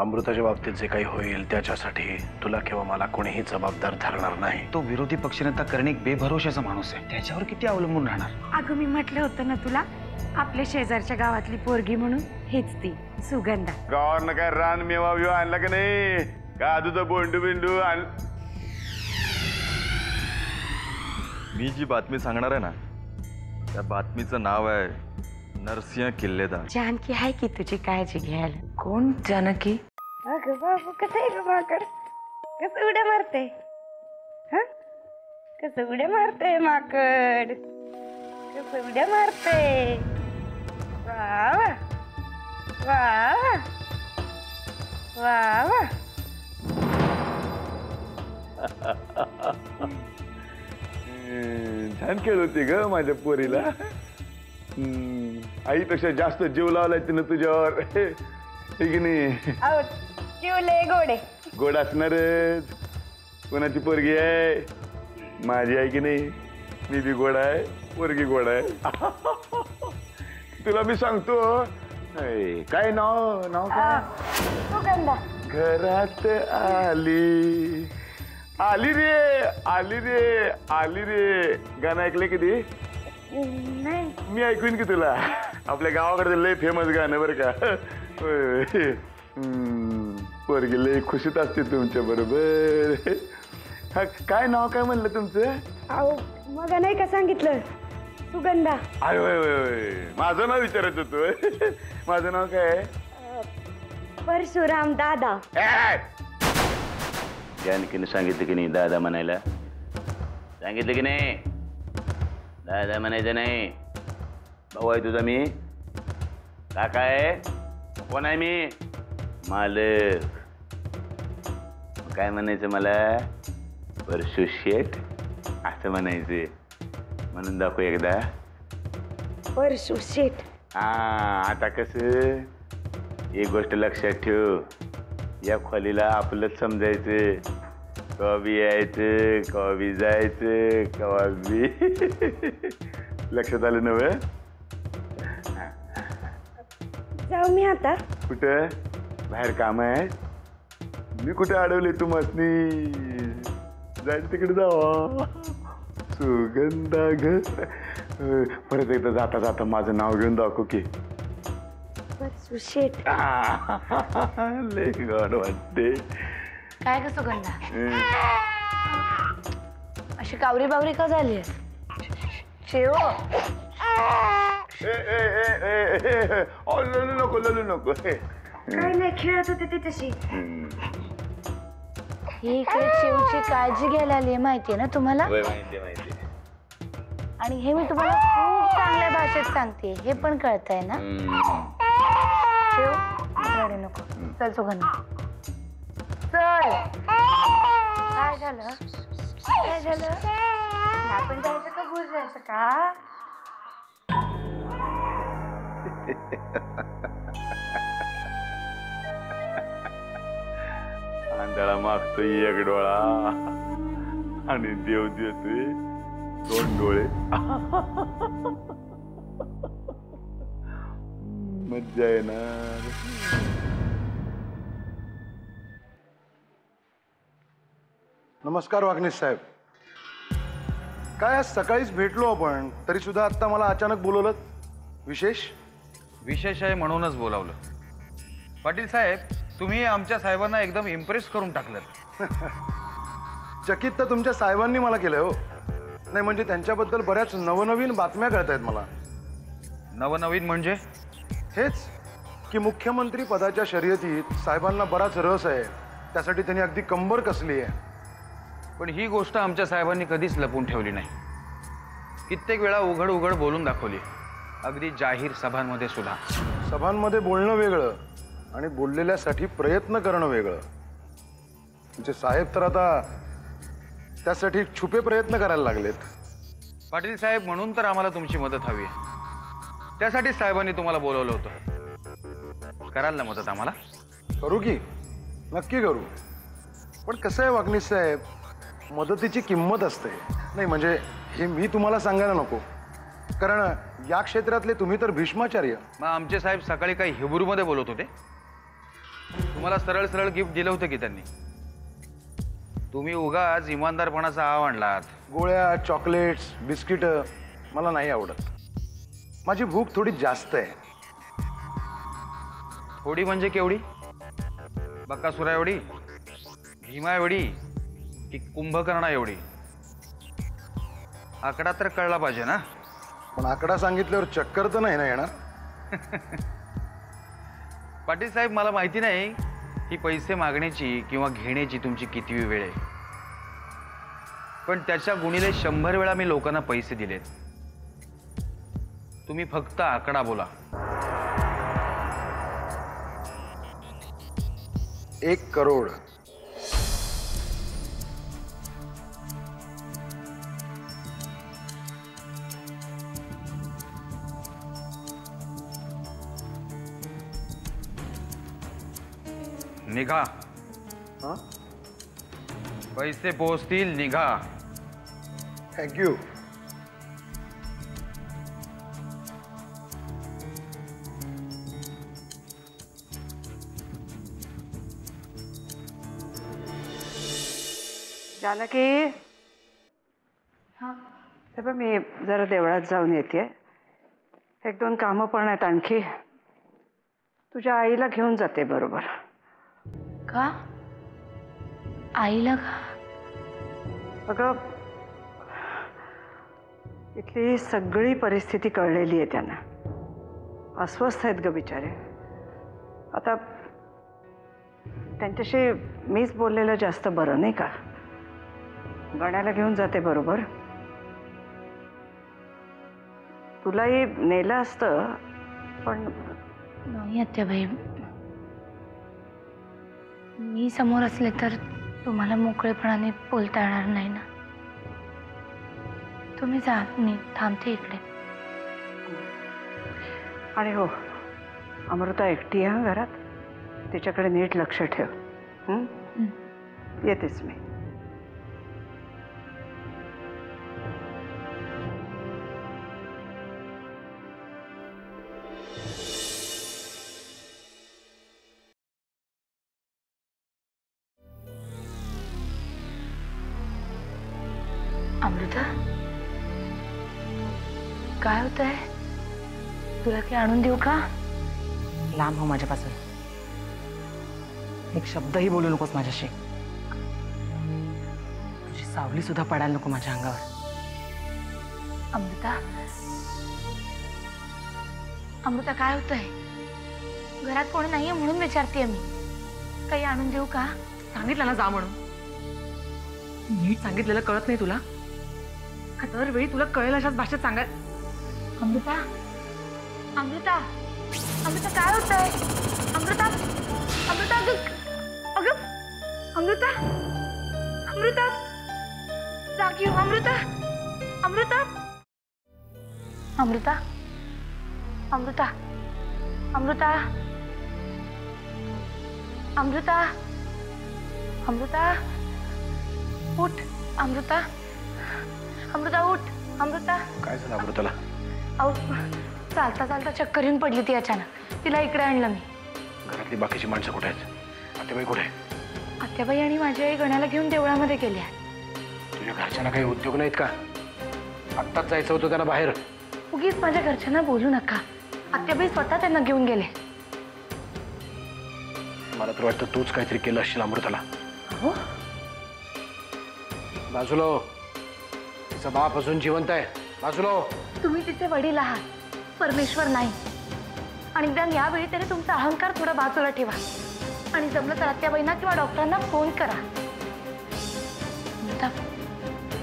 अमृताच्या बाबतीत जे काही होईल त्याच्यासाठी तुला किंवा मला कोणीही जबाबदार धरणार नाही. तो विरोधी पक्षनेता कर्णिक बेभरोशाचा माणूस आहे, त्याच्यावर किती अवलंबून राहणार. अगं मी म्हटलं होतं ना तुला, आपल्या शेजारच्या गावातली पोरगी म्हणून हेच ती सुगंधा. गावावरनं काय रान मेवा बिवा आणला का नाही? का तुझं बोंडू बिंडू आण. मी जी बातमी सांगणार आहे ना, त्या बातमीचं नाव आहे नरसिंह किल्लेदार. जानकी आहे की तुझी काळजी घ्यायला. कोण जानकी? अगं बाबू कसं आहे ग माकड, कसं उड्या मारते, कसं उड्या मारते माकड, कसं उड्या मारते. वा वा वा वा वा. छान खेळ होती ग माझ्या पोरीला. आईपेक्षा जास्त जीव लावलाय तिनं तुझ्यावर, हे की नाही? चिवले गोडे गोड असणारच. कोणाची पोरगी आहे? माझी आहे की नाही? मी बी गोड आहे, पोरगी गोड आहे. तुला मी सांगतो, काय नाव नाव काय? सुगंधा. घरात आली आली रे आली रे आली रे. गाणं ऐकलंय कधी? नाही. मी ऐकून की तुला. आपल्या गावाकडे लय फेमस गाणं बरं का. पोरगी लय खुशीत असते तुमच्या बरोबर. काय नाव काय म्हणलं तुमचं? अहो मग नाही का सांगितलं, सुगंधा. आय माझं नाव विचारत होतो. माझं नाव काय? परशुराम दादा. जानकीने सांगितलं की नाही दादा म्हणायला? सांगितलं की नाही? दादा म्हणायचं नाही. भाऊ आहे तुझा मी, काका आहे. कोण आहे मी? मालक. काय म्हणायचं मला? परशु शेठ असं म्हणायचं. म्हणून दाखव एकदा. परशु शेठ. हा, आता कसं एक गोष्ट लक्षात ठेव, या खोलीला आपलंच समजायचं. कवा बी यायचं, कवा बी जायचं, कवा बी. लक्षात आलं नव्हे? जाऊ मी आता. कुठं? बाहेर काम आहे. मी कुठे अडवले तू मसनी? जायचं तिकडे जावा. सुगंधा ग. परत एकदा जाता जाता माझं नाव घेऊन दाखव की. परशु शेठ. लय गोड वाटते. काय ग सुगंधा, अशी कावरी बावरी का झाली? शेव ललू नको ललू नको. काय नाही, खेळत होते तिच्याशी. ही इकडे शेवची काळजी घ्यायला आली माहितीये ना तुम्हाला? माहिती. आणि हे मी तुम्हाला खूप चांगल्या भाषेत सांगते, हे पण कळतंय ना? शेव रडू नको. चल सुगंधा चल. काय झालं? काय झालं? आपण जायचं का भूल जायचं का? आंधळा मागतोय एक डोळा आणि देव देतोय 2 डोळे. मज्जा येणार. नमस्कार वागणेश साहेब. काय आज सकाळीच भेटलो आपण, तरी सुद्धा आता मला अचानक बोलवलं. विशेष? विशेष आहे म्हणूनच बोलावलं. पाटील साहेब, तुम्ही आमच्या साहेबांना एकदम इम्प्रेस करून टाकलं. चकित तर तुमच्या साहेबांनी मला केलंय हो. नाही म्हणजे त्यांच्याबद्दल बऱ्याच नवनवीन बातम्या कळतायत मला. नवनवीन म्हणजे? हेच की मुख्यमंत्री पदाच्या शर्यतीत साहेबांना बराच रस आहे, त्यासाठी त्यांनी अगदी कंबर कसली आहे. पण ही गोष्ट आमच्या साहेबांनी कधीच लपून ठेवली नाही. कित्येक वेळा उघड उघड बोलून दाखवली, अगदी जाहीर सभांमध्ये सुद्धा. सभांमध्ये बोलणं वेगळं आणि बोललेल्यासाठी प्रयत्न करणं वेगळं. म्हणजे साहेब तर आता त्यासाठी छुपे प्रयत्न करायला लागलेत. पाटील साहेब, म्हणून तर आम्हाला तुमची मदत हवी आहे. त्यासाठी साहेबांनी तुम्हाला बोलवलं होतं. कराल ना मदत आम्हाला? करू की, नक्की करू. पण कसं आहे वागणेश साहेब, मदतीची किंमत असते. नाही म्हणजे हे मी तुम्हाला सांगायला नको, कारण या क्षेत्रातले तुम्ही तर भीष्माचार्य. मग आमचे साहेब सकाळी काही हिब्रूमध्ये बोलत होते. तुम्हाला सरळ सरळ गिफ्ट दिलं होतं की त्यांनी. तुम्ही उगाच इमानदारपणाचा आव आणलात. गोळ्या, चॉकलेट्स, बिस्किट मला नाही आवडत. माझी भूक थोडी जास्त आहे. थोडी म्हणजे केवढी? बकासुरा एवढी, भीमा एवढी की कुंभकर्णा एवढी? आकडा तर कळला पाहिजे ना. पण आकडा सांगितल्यावर चक्कर तर नाही ना येणार. पाटील साहेब, मला माहिती नाही ही पैसे मागण्याची किंवा घेण्याची तुमची कितवी वेळ आहे, पण त्याच्या गुणिले 100 वेळा मी लोकांना पैसे दिलेत. तुम्ही फक्त आकडा बोला. 1 करोड. निघा. हां, पैसे पोहोचतील, निघा. थँक्यू. जानकी, हां हे बघ, मी जरा देवळात जाऊन येते. 1-2 कामं पण आहेत आणखी. तुझ्या आईला घेऊन जाते बरोबर. का? आईला का? अगं, इथली सगळी परिस्थिती कळलेली आहे त्यांना. अस्वस्थ आहेत ग बिचारे. आता त्यांच्याशी मीच बोललेलं जास्त बरं नाही का. गण्याला घेऊन जाते बरोबर. तुलाही नेलं असतं पण नाही आत्याबाई, मी समोर असले तर तुम्हाला मोकळेपणाने बोलता येणार नाही ना. तुम्ही जा, मी थांबते इकडे. आणि हो, अमृता एकटी आहे घरात. तिच्याकडे नीट लक्ष ठेव. हं? येतेच मी. अमृता, काय होत आहे? तुला काही आणून देऊ का? लांब हो माझ्यापासून. एक शब्दही बोलू नकोस माझ्याशी. तुझी सावली सुद्धा पडायला नको माझ्या अंगावर. अमृता, अमृता काय होतंय? घरात कोणी नाहीये म्हणून विचारतेय मी. काही आणून देऊ का? सांगितलं ना जा म्हणून. नीट सांगितलेलं कळत नाही तुला? दरवेळी तुला कळेल अशाच भाषेत सांगाय. अमृता, अमृता, अमृता काय होतंय? अमृता, अमृता, अगं अमृता, अमृता, जागी हो अमृता, अमृता, अमृता, अमृता, अमृता, अमृता, अमृता, उठ अमृता, अमृता उठ अमृता. काय झालं अमृताला? अहो, चालता चालता चक्कर येऊन पडली ती अचानक. तिला इकडे आणलं मी. घरातली बाकीची माणसं कुठे आहेत? आत्याबाई कुठे? आत्याबाई आणि माझी आई गण्याला घेऊन देवळामध्ये गेल्या. तुझ्या घरच्यांना काही उद्योग नाहीत का? आत्ताच जायचं होतं त्यांना बाहेर. उगीच माझ्या घरच्यांना बोलू नका. आत्याबाई स्वतः त्यांना घेऊन गेले. मला तर वाटतं तूच काहीतरी केलं असशील अमृताला. हो, बाजूला हो. तिचा बाप अजून जिवंत आहे. बाजूला हो. तुम्ही तिचे वडील आहात, परमेश्वर नाही. आणि निदान यावेळी तरी तुमचा अहंकार थोडा बाजूला ठेवा आणि जमलं तर आत्याबाईंना किंवा डॉक्टरांना फोन करा. अमृता,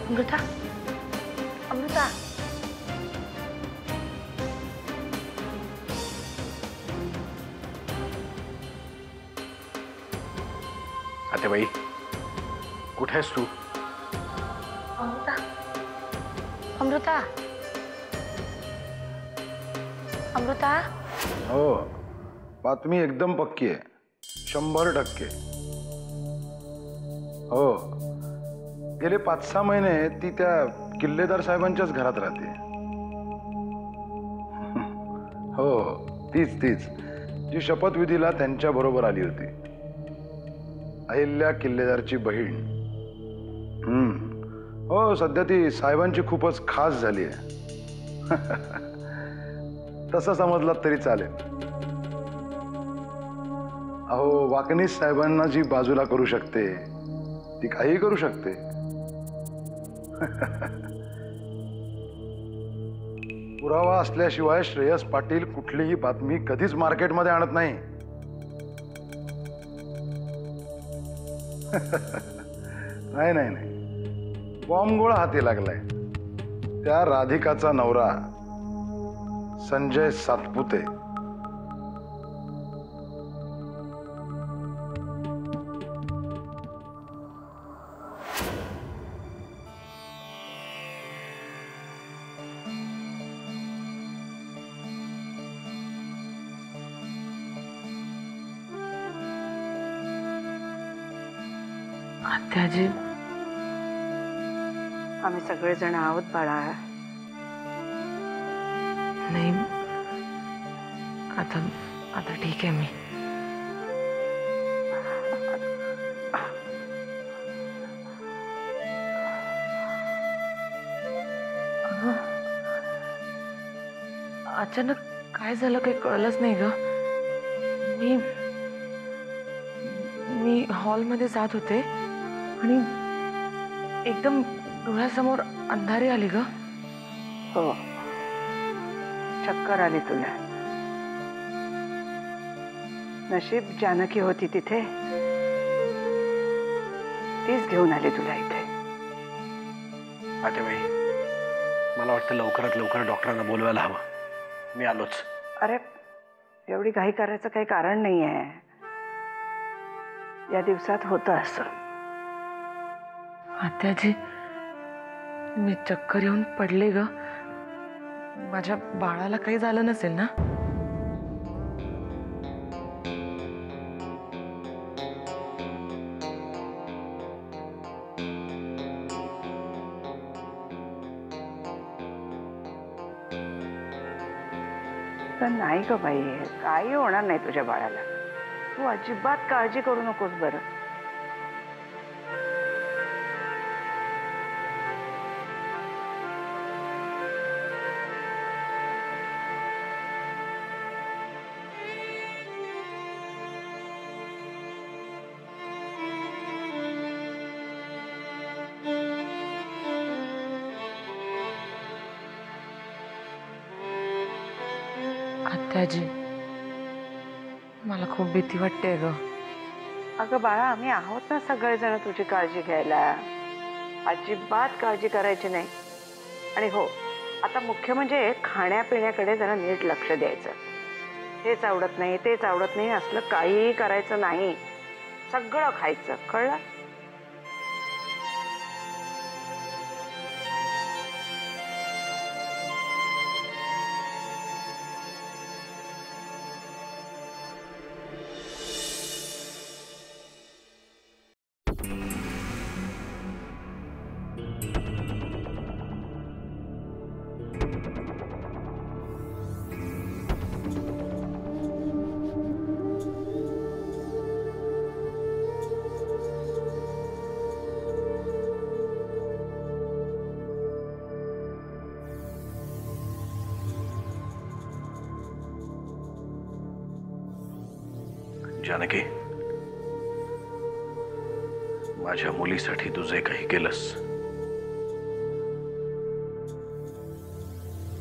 अमृता, अमृता. आत्याबाई कुठे आहेस तू? अमृता, अमृता, अमृता. हो, बातमी एकदम पक्की आहे. 100%. हो, गेले 5-6 महिने ती त्या किल्लेदार साहेबांच्याच घरात राहते. हो, तीच तीच जी शपथविधीला त्यांच्या बरोबर आली होती. अहिल्या किल्लेदारची बहीण. हो, सध्या ती साहेबांची खूपच खास झाली आहे. तसं समजलात तरी चालेल. अहो, वाकनीस साहेबांना जी बाजूला करू शकते ती काही करू शकते. पुरावा असल्याशिवाय श्रेयस पाटील कुठलीही बातमी कधीच मार्केटमध्ये आणत नाही. नाही नाही नाही, बॉम्बगोळा हाती लागलाय. त्या राधिकाचा नवरा संजय सातपुते. आत्याजी, आम्ही सगळेजण आहोत बाळा. नाही, आता आता ठीक आहे मी. अगं, अचानक काय झालं काही कळलंच नाही ग. मी हॉलमध्ये जात होते आणि एकदम डोळ्यासमोर अंधारी आली ग. हो, चक्कर आली तुला. नशीब जानकी होती तिथे, तीच घेऊन आली तुला इथे. आतेबाई, मला वाटतं लवकरात लवकर डॉक्टरांना बोलवायला हवं. मी आलोच. अरे, एवढी घाई करायचं काही कारण नाही आहे. या दिवसात होतं असं. आत्याजी, मी चक्कर येऊन पडले ग. माझ्या बाळाला काही झालं नसेल ना? तर नाही ग बाई, काही होणार नाही तुझ्या बाळाला. तू अजिबात काळजी करू नकोस बरं. आत्याजी, मला खूप भीती वाटते ग. अगं बाळा, आम्ही आहोत ना सगळेजण तुझी काळजी घ्यायला. अजिबात काळजी करायची नाही. आणि हो, आता मुख्य म्हणजे खाण्यापिण्याकडे जरा नीट लक्ष द्यायचं. हेच आवडत नाही, तेच आवडत नाही असलं काहीही करायचं नाही. सगळं खायचं, कळलं? जानकी, माझ्या मुलीसाठी तू जे काही केलंस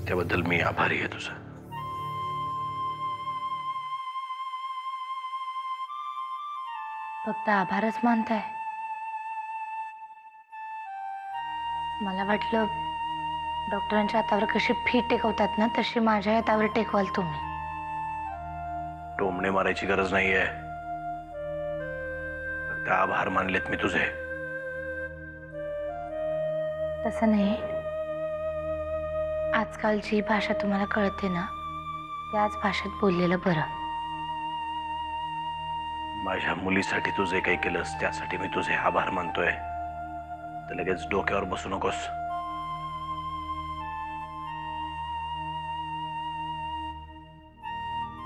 त्याबद्दल मी आभारी आहे तुझा. फक्त आभारच मानताय? मला वाटलं डॉक्टरांच्या हातावर कशी फी टेकवतात ना, तशी माझ्या हातावर टेकवाल तुम्ही. टोमणे मारायची गरज नाहीये. फक्त आभार मानलेत मी तुझे. तसं नाही, आजकाल जी भाषा तुम्हाला कळते ना, त्याच भाषेत बोललेलं बरं. माझ्या मुलीसाठी तू जे काही केलंस त्यासाठी मी तुझे आभार मानतोय. तर लगेच डोक्यावर बसू नकोस.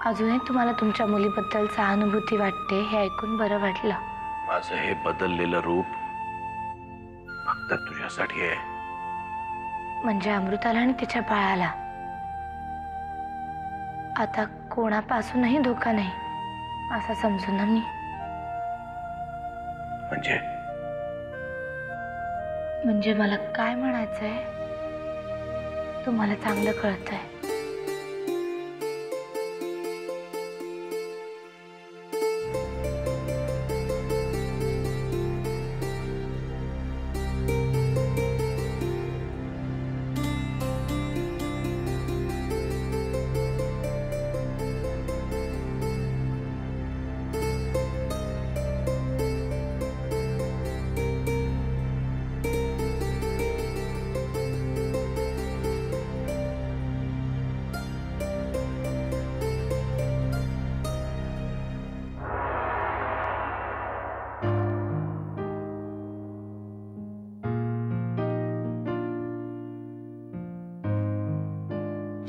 अजूनही तुम्हाला तुमच्या मुलीबद्दल सहानुभूती वाटते हे ऐकून बरं वाटलं. माझं हे बदललेलं रूप फक्त तुझ्यासाठी आहे. म्हणजे अमृताला आणि तिच्या बाळाला आता कोणापासूनही धोका नाही असं समजून ना मी. म्हणजे मला काय म्हणायचंय तुम्हाला चांगलं कळतंय.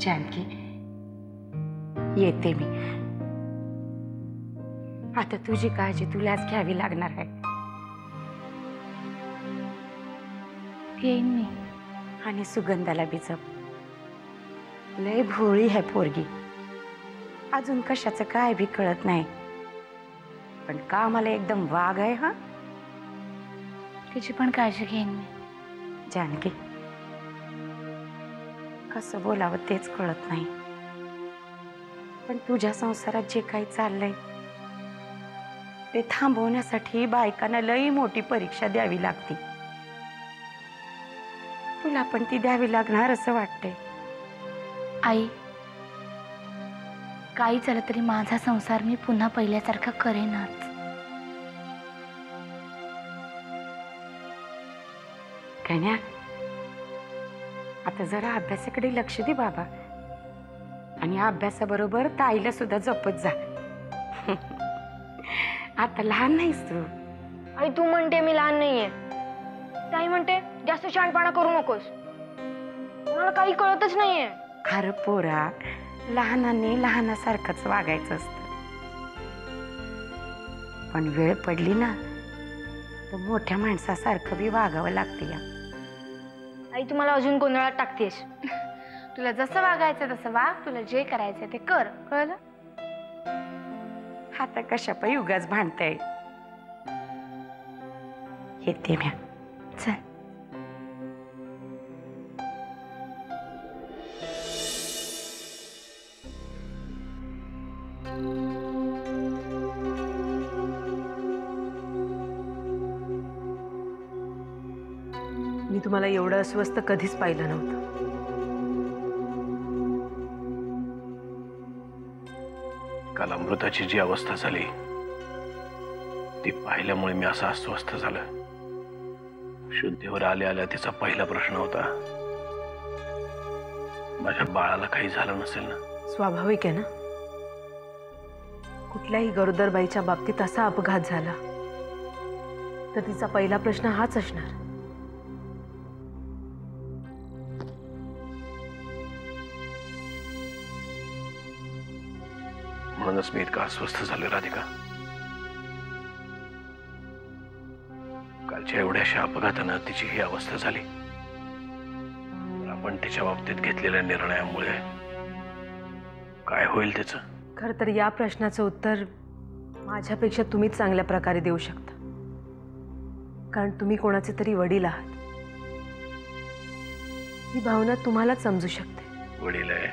जानकी, येते मी. आता तुझी काळजी तुलाच घ्यावी लागणार आहे. येईन मी. आणि सुगंधाला बी जप. लय भोळी आहे पोरगी. अजून कशाचं काय बी कळत नाही, पण कामाला एकदम वाघ आहे. हा, तिची पण काळजी घेईन मी. जानकी, कसं बोलावं तेच कळत नाही, पण तुझ्या संसारात जे काही चाललंय ते थांबवण्यासाठी बायकांना लई मोठी परीक्षा द्यावी लागते. तुला पण ती द्यावी लागणार असं वाटतंय. आई, काही झालं तरी माझा संसार मी पुन्हा पहिल्यासारखा करेनच. कन्या, आता जरा अभ्यासाकडे लक्ष दे बाबा, आणि अभ्यासाबरोबर ताईला सुद्धा जपत जा. आता लहान नाहीस तू. आई, तू म्हणते मी लहान नाहीये, ताई म्हणते जास्त शहाणपणा करू नकोस. मला काही कळतच नाहीये. अरे पोरा, लहानाने लहानासारखंच वागायचं असतं, पण वेळ पडली ना तर मोठ्या माणसासारखं बी वागावं लागतं. या आई, तू मला अजून गोंधळात टाकतेस. तुला जसं वागायचं तसं वाग, तुला जे करायचं ते कर, कळलं? आता कशा पण युगाच भांडताय. येते म्या. चल. मी तुम्हाला एवढं अस्वस्थ कधीच पाहिलं नव्हतं. काल अमृताची जी अवस्था झाली ती पाहिल्यामुळे मी असा अस्वस्थ झालं. शुद्धीवर आल्या आल्या तिचा पहिला प्रश्न होता, माझ्या बाळाला काही झालं नसेल ना? स्वाभाविक आहे ना, कुठल्याही गरोदर बाईच्या बाबतीत असा अपघात झाला तर तिचा पहिला प्रश्न हाच असणार. म्हणूनच मी इतका अस्वस्थ झालो राधिका. कालच्या एवढ्याशा अपघातानं तिची ही अवस्था झाली. आपण तिच्या बाबतीत घेतलेल्या निर्णयामुळे काय होईल त्याचं? खरं तर या प्रश्नाचं उत्तर माझ्यापेक्षा तुम्हीच चांगल्या प्रकारे देऊ शकता, कारण तुम्ही कोणाचे तरी वडील आहात. ही भावना तुम्हालाच समजू शकते. वडील आहे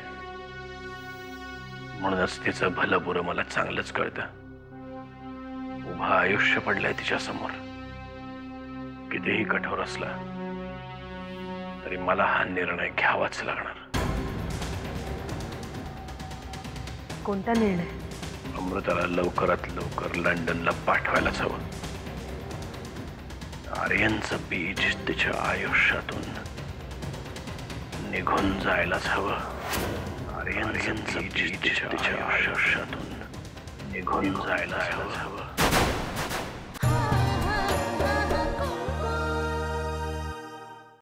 म्हणूनच तिचं भलं बुरं मला चांगलंच कळतं. उभं आयुष्य पडलंय तिच्या समोर. कितीही कठोर असला तरी मला हा निर्णय घ्यावाच लागणार. कोणता निर्णय? अमृताला लवकरात लवकर लंडनला पाठवायलाच हवं. आर्यनचं बीज तिच्या आयुष्यातून निघून जायलाच हवं. आर्यनचं बीज तिच्या आयुष्यातून निघून जायलाच हवं.